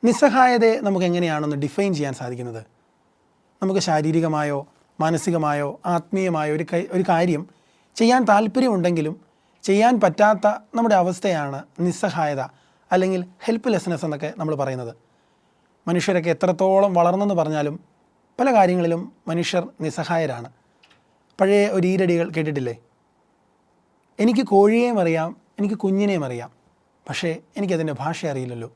നിസ്സഹായതയെ നമുക്ക് എങ്ങനെയാണെന്ന് ഡിഫൈൻ ചെയ്യാൻ സാധിക്കുന്നത്? നമുക്ക് ശാരീരികമായോ മാനസികമായോ ആത്മീയമായോ ഒരു കാര്യം ചെയ്യാൻ താല്പര്യമുണ്ടെങ്കിലും ചെയ്യാൻ പറ്റാത്ത നമ്മുടെ അവസ്ഥയാണ് നിസ്സഹായത അല്ലെങ്കിൽ ഹെൽപ്ലെസ്നെസ് എന്നൊക്കെ നമ്മൾ പറയുന്നത്. മനുഷ്യരൊക്കെ എത്രത്തോളം വളർന്നെന്ന് പറഞ്ഞാലും പല കാര്യങ്ങളിലും മനുഷ്യർ നിസ്സഹായരാണ്. പഴയ ഒരു ഈരടികൾ കേട്ടിട്ടില്ലേ? എനിക്ക് കോഴിയെയും അറിയാം, എനിക്ക് കുഞ്ഞിനെയും അറിയാം, പക്ഷേ എനിക്കതിൻ്റെ ഭാഷ അറിയില്ലല്ലോ.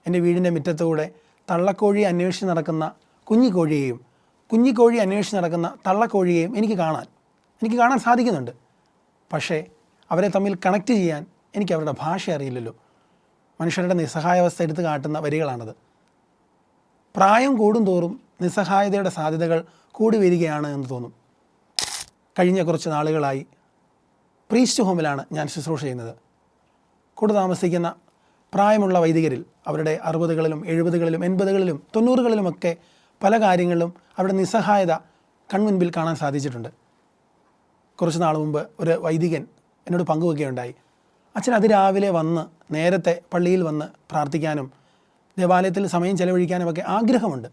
എൻ്റെ വീടിൻ്റെ മുറ്റത്തൂടെ തള്ളക്കോഴിയെ അന്വേഷിച്ച് നടക്കുന്ന കുഞ്ഞിക്കോഴിയെയും കുഞ്ഞിക്കോഴി അന്വേഷിച്ച് നടക്കുന്ന തള്ളക്കോഴിയെയും എനിക്ക് കാണാൻ സാധിക്കുന്നുണ്ട്. പക്ഷേ അവരെ തമ്മിൽ കണക്റ്റ് ചെയ്യാൻ എനിക്ക് അവരുടെ ഭാഷ അറിയില്ലല്ലോ. മനുഷ്യരുടെ നിസ്സഹായാവസ്ഥ എടുത്ത് കാട്ടുന്ന വരികളാണത്. പ്രായം കൂടുന്തോറും നിസ്സഹായതയുടെ സാധ്യതകൾ കൂടി വരികയാണ് എന്ന് തോന്നും. കഴിഞ്ഞ കുറച്ച് നാളുകളായി പ്രീസ്റ്റ് ഹോമിലാണ് ഞാൻ ശുശ്രൂഷ ചെയ്യുന്നത്. കൂടെ താമസിക്കുന്ന പ്രായമുള്ള വൈദികരിൽ അവരുടെ 60കളിലും 70കളിലും 80കളിലും 90കളിലുമൊക്കെ പല കാര്യങ്ങളിലും അവരുടെ നിസ്സഹായത കൺമുൻപിൽ കാണാൻ സാധിച്ചിട്ടുണ്ട്. കുറച്ച് നാൾ മുമ്പ് ഒരു വൈദികൻ എന്നോട് പങ്കുവെക്കുകയുണ്ടായി. അച്ഛൻ അതിരാവിലെ വന്ന് നേരത്തെ പള്ളിയിൽ വന്ന് പ്രാർത്ഥിക്കാനും ദേവാലയത്തിൽ സമയം ചെലവഴിക്കാനുമൊക്കെ ആഗ്രഹമുണ്ട്.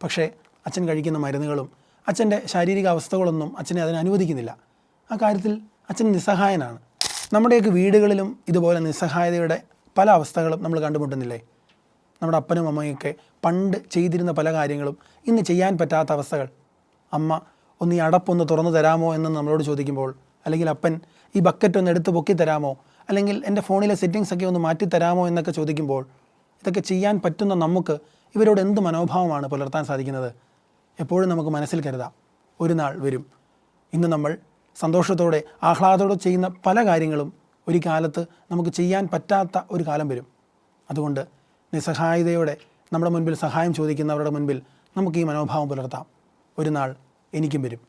പക്ഷേ അച്ഛൻ കഴിക്കുന്ന മരുന്നുകളും അച്ഛൻ്റെ ശാരീരിക അവസ്ഥകളൊന്നും അച്ഛനെ അതിന് അനുവദിക്കുന്നില്ല. ആ കാര്യത്തിൽ അച്ഛൻ നിസ്സഹായനാണ്. നമ്മുടെയൊക്കെ വീടുകളിലും ഇതുപോലെ നിസ്സഹായതയുടെ പല അവസ്ഥകളും നമ്മൾ കണ്ടുമുട്ടുന്നില്ലേ? നമ്മുടെ അപ്പനും അമ്മയൊക്കെ പണ്ട് ചെയ്തിരുന്ന പല കാര്യങ്ങളും ഇന്ന് ചെയ്യാൻ പറ്റാത്ത അവസ്ഥകൾ. അമ്മ ഒന്ന് ഈ അടപ്പൊന്ന് തുറന്നു തരാമോ എന്ന് നമ്മളോട് ചോദിക്കുമ്പോൾ, അല്ലെങ്കിൽ അപ്പൻ ഈ ബക്കറ്റ് ഒന്ന് എടുത്ത് പൊക്കി തരാമോ, അല്ലെങ്കിൽ എൻ്റെ ഫോണിലെ സെറ്റിങ്സൊക്കെ ഒന്ന് മാറ്റി തരാമോ എന്നൊക്കെ ചോദിക്കുമ്പോൾ, ഇതൊക്കെ ചെയ്യാൻ പറ്റുന്ന നമുക്ക് ഇവരോട് എന്ത് മനോഭാവമാണ് പുലർത്താൻ സാധിക്കുന്നത്? എപ്പോഴും നമുക്ക് മനസ്സിൽ കരുതാം, ഒരു നാൾ വരും. ഇന്ന് നമ്മൾ സന്തോഷത്തോടെ ആഹ്ലാദത്തോടെ ചെയ്യുന്ന പല കാര്യങ്ങളും ഒരു കാലത്ത് നമുക്ക് ചെയ്യാൻ പറ്റാത്ത ഒരു കാലം വരും. അതുകൊണ്ട് നിസ്സഹായതയോടെ നമ്മുടെ മുൻപിൽ സഹായം ചോദിക്കുന്നവരുടെ മുൻപിൽ നമുക്ക് ഈ മനോഭാവം പുലർത്താം. ഒരു നാൾ എനിക്കും വരും.